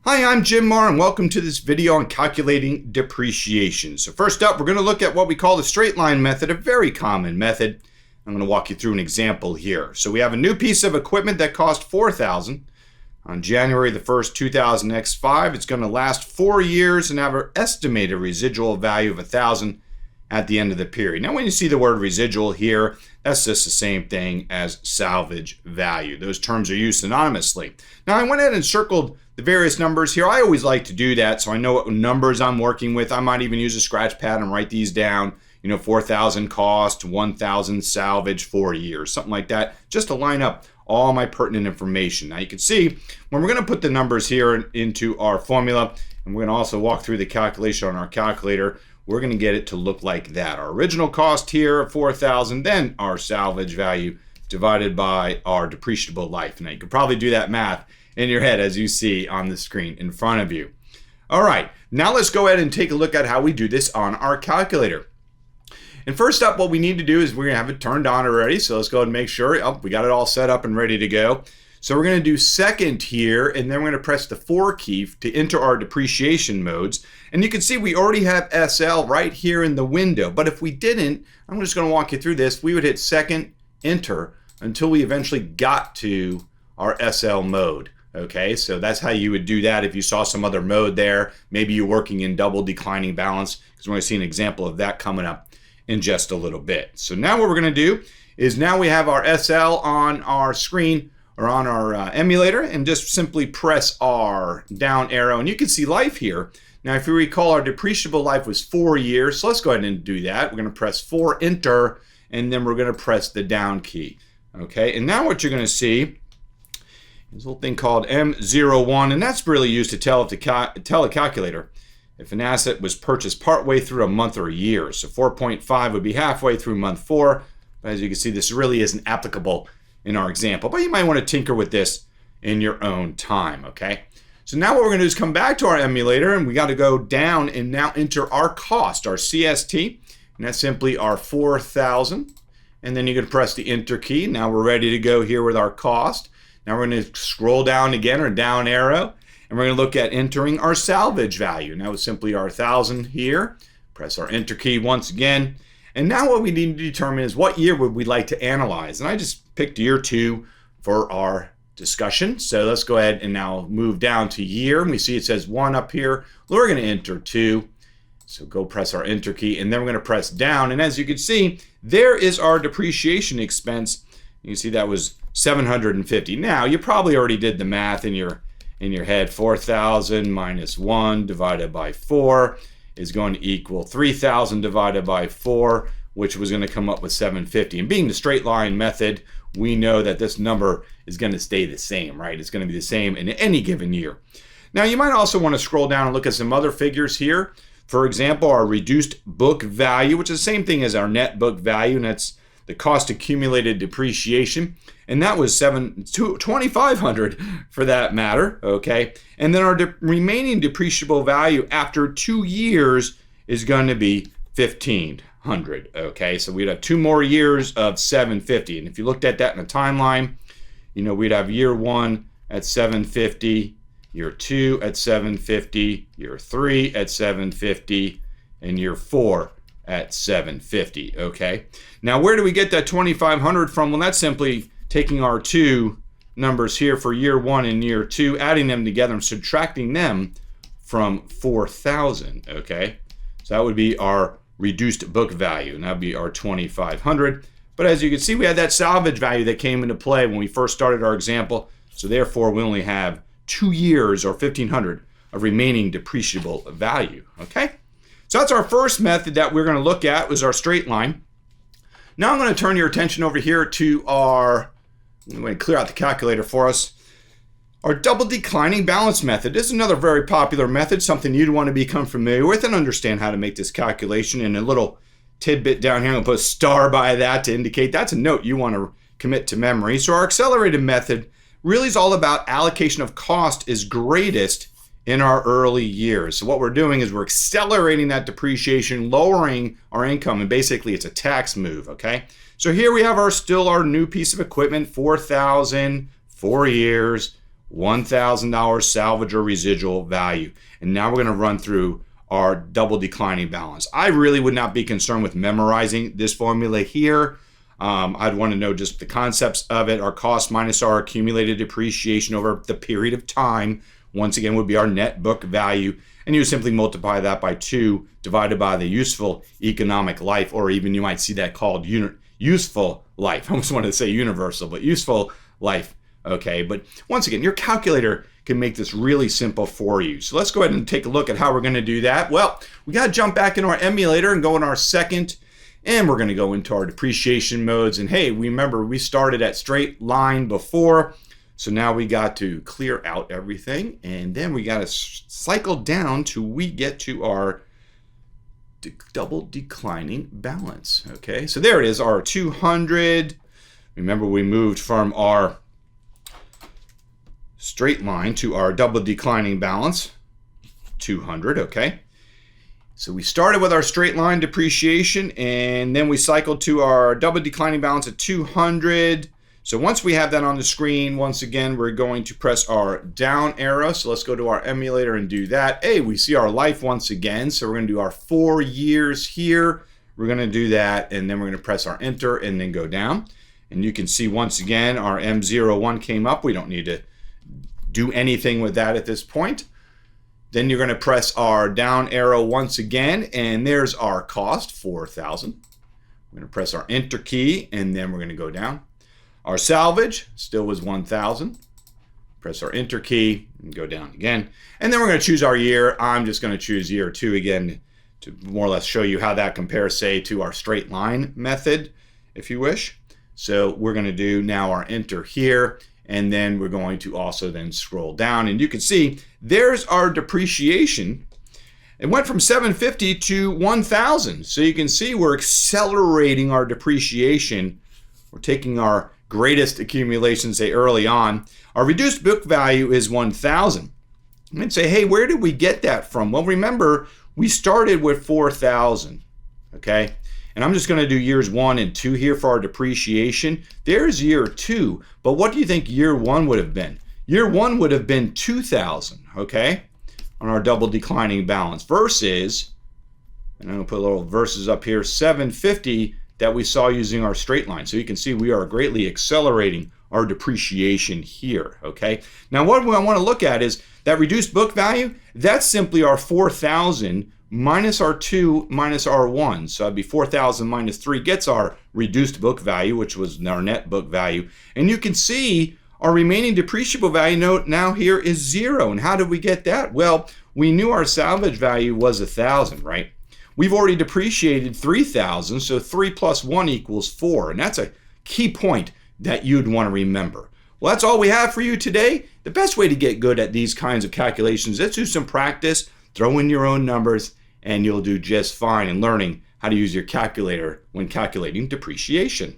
Hi, I'm Jim Marr and welcome to this video on calculating depreciation. So first up, we're going to look at what we call the straight line method, a very common method. I'm going to walk you through an example here. So we have a new piece of equipment that cost $4,000 on January the 1st, 2000 X5. It's going to last 4 years and have an estimated residual value of $1,000 at the end of the period. Now, when you see the word residual here, that's just the same thing as salvage value. Those terms are used synonymously. Now, I went ahead and circled the various numbers here. I always like to do that so I know what numbers I'm working with. I might even use a scratch pad and write these down. 4,000 cost, 1,000 salvage, 4 years, something like that, just to line up all my pertinent information. Now, you can see when we're going to put the numbers here into our formula, and we're going to also walk through the calculation on our calculator, we're going to get it to look like that. Our original cost here, 4,000, then our salvage value divided by our depreciable life. Now, you could probably do that math in your head as you see on the screen in front of you. All right, now let's go ahead and take a look at how we do this on our calculator. And first up, what we need to do is we're going to have it turned on already. So let's go ahead and make sure we got it all set up and ready to go. So we're going to do second here, and then we're going to press the 4 key to enter our depreciation modes. And you can see we already have SL right here in the window. But if we didn't, I'm just going to walk you through this. We would hit second, enter, until we eventually got to our SL mode. Okay, so that's how you would do that if you saw some other mode there. Maybe you're working in double declining balance, because we're going to see an example of that coming up in just a little bit. So now what we're going to do is now we have our SL on our screen or on our emulator, and just simply press our down arrow, and you can see life here. Now, if you recall, our depreciable life was 4 years, so let's go ahead and do that. We're going to press 4, enter, and then we're going to press the down key. Okay, and now what you're going to see is a little thing called M01, and that's really used to tell a calculator if an asset was purchased partway through a month or a year. So 4.5 would be halfway through month 4. But as you can see, this really isn't applicable in our example, but you might want to tinker with this in your own time, okay? So now what we're going to do is come back to our emulator, and we got to go down and now enter our cost, our CST, and that's simply our 4,000. And then you can press the enter key. Now we're ready to go here with our cost. Now we're going to scroll down again, or down arrow, and we're going to look at entering our salvage value. Now it's simply our 1,000 here. Press our enter key once again. And now what we need to determine is what year would we like to analyze. And I just picked year 2 for our discussion. So let's go ahead and now move down to year. And we see it says 1 up here. We're going to enter 2. So go press our enter key, and then we're going to press down. And as you can see, there is our depreciation expense. You can see that was $750. Now, you probably already did the math in your head. 4,000 minus 1 divided by 4 is going to equal 3,000 divided by 4, which was going to come up with 750. And being the straight line method, we know that this number is going to stay the same, right? It's going to be the same in any given year. Now, you might also want to scroll down and look at some other figures here. For example, our reduced book value, which is the same thing as our net book value, and that's the cost accumulated depreciation, and that was $2,500 for that matter, okay? And then our remaining depreciable value after 2 years is going to be $1,500, okay? So we'd have 2 more years of $750, and if you looked at that in a timeline, we'd have year 1 at $750, year 2 at $750, year 3 at $750, and year 4 at $750, okay? Now, where do we get that $2,500 from? Well, that's simply taking our 2 numbers here for year 1 and year 2, adding them together and subtracting them from 4,000, okay? So that would be our reduced book value, and that would be our $2,500. But as you can see, we had that salvage value that came into play when we first started our example, so therefore we only have 2 years or $1,500 of remaining depreciable value, okay? So that's our first method that we're going to look at, was our straight line. Now I'm going to turn your attention over here to I'm going to clear out the calculator for us. Our double declining balance method is another very popular method, something you'd want to become familiar with and understand how to make this calculation. And a little tidbit down here, I'm going to put a star by that to indicate that's a note you want to commit to memory. So our accelerated method really is all about allocation of cost is greatest in our early years. So what we're doing is we're accelerating that depreciation, lowering our income, and basically it's a tax move, okay? So here we have still our new piece of equipment, 4,000, 4 years, $1,000 salvage or residual value. And now we're going to run through our double declining balance. I really would not be concerned with memorizing this formula here. I'd want to know just the concepts of it. Our cost minus our accumulated depreciation over the period of time, once again, would be our net book value. And you simply multiply that by 2 divided by the useful economic life, or even you might see that called useful life. I almost wanted to say universal, but useful life. Okay, but once again, your calculator can make this really simple for you. So let's go ahead and take a look at how we're going to do that. Well, we got to jump back into our emulator and go in our second, and we're going to go into our depreciation modes. And hey, remember we started at straight line before, so now we got to clear out everything, and then we got to cycle down till we get to our double declining balance. Okay, so there it is, our 200. Remember, we moved from our straight line to our double declining balance, 200. Okay, so we started with our straight line depreciation, and then we cycled to our double declining balance at 200. So once we have that on the screen, once again, we're going to press our down arrow. So let's go to our emulator and do that. Hey, we see our life once again. So we're going to do our 4 years here. We're going to do that, and then we're going to press our enter and then go down. And you can see once again, our M01 came up. We don't need to do anything with that at this point. Then you're going to press our down arrow once again, and there's our cost, 4,000. We're going to press our enter key, and then we're going to go down. Our salvage still was 1,000. Press our enter key and go down again. And then we're going to choose our year. I'm just going to choose year 2 again to more or less show you how that compares, say, to our straight line method, if you wish. So we're going to do now our enter here, and then we're going to also then scroll down, and you can see there's our depreciation. It went from 750 to 1,000. So you can see we're accelerating our depreciation. We're taking our greatest accumulation, say, early on. Our reduced book value is 1,000. You might say, hey, where did we get that from? Well, remember, we started with 4,000, okay? And I'm just going to do years 1 and 2 here for our depreciation. There's year 2, but what do you think year 1 would have been? Year 1 would have been 2,000, okay, on our double declining balance versus, and I'm going to put a little verses up here, 750 that we saw using our straight line. So you can see we are greatly accelerating our depreciation here, okay? Now what I want to look at is that reduced book value. That's simply our 4,000 minus our 2 minus our 1. So that'd be 4,000 minus 3 gets our reduced book value, which was our net book value. And you can see our remaining depreciable value now here is 0. And how did we get that? Well, we knew our salvage value was 1,000, right? We've already depreciated 3,000, so 3 plus 1 equals 4. And that's a key point that you'd want to remember. Well, that's all we have for you today. The best way to get good at these kinds of calculations is do some practice, throw in your own numbers, and you'll do just fine in learning how to use your calculator when calculating depreciation.